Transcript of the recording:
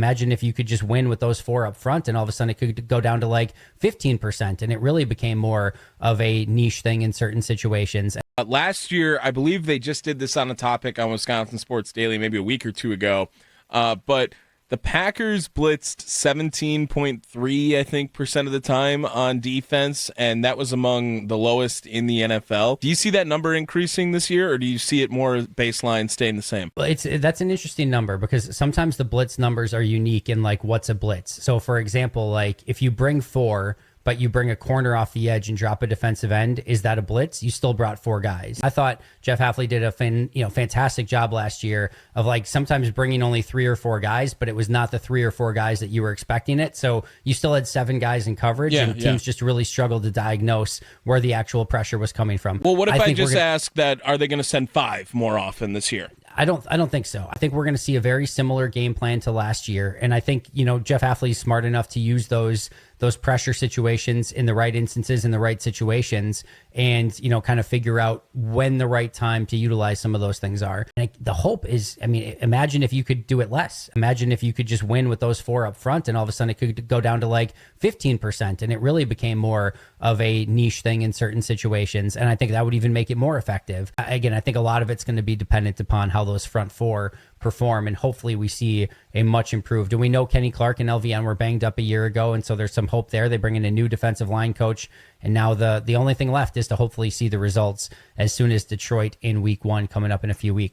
Imagine if you could just win with those four up front, and all of a sudden it could go down to like 15%, and it really became more of a niche thing in certain situations. Last year, I believe they just did this on a topic on Wisconsin Sports Daily maybe a week or two ago, but the Packers blitzed 17.3, I think, percent of the time on defense, and that was among the lowest in the NFL. Do you see that number increasing this year, or do you see it more baseline staying the same? Well, that's an interesting number because sometimes the blitz numbers are unique in like what's a blitz. So, for example, like if you bring four, but you bring a corner off the edge and drop a defensive end, is that a blitz? You still brought four guys. I thought Jeff Hafley did a fantastic job last year of like sometimes bringing only 3 or 4 guys, but it was not the 3 or 4 guys that you were expecting it. So you still had 7 guys in coverage, and teams just really struggled to diagnose where the actual pressure was coming from. Well, what if I just ask that, are they going to send 5 more often this year? I don't think so. I think we're going to see a very similar game plan to last year. And I think, Jeff Hafley's smart enough to use those pressure situations in the right instances, in the right situations, and, kind of figure out when the right time to utilize some of those things are. And the hope is, imagine if you could do it less. Imagine if you could just win with those 4 up front, and all of a sudden it could go down to like 15%, and it really became more of a niche thing in certain situations. And I think that would even make it more effective. Again, I think a lot of it's going to be dependent upon how those front 4 perform, and hopefully we see a much improved. And we know Kenny Clark and LVN were banged up a year ago, and so there's some hope there. They bring in a new defensive line coach, and now the only thing left is to hopefully see the results as soon as Detroit in week 1 coming up in a few weeks.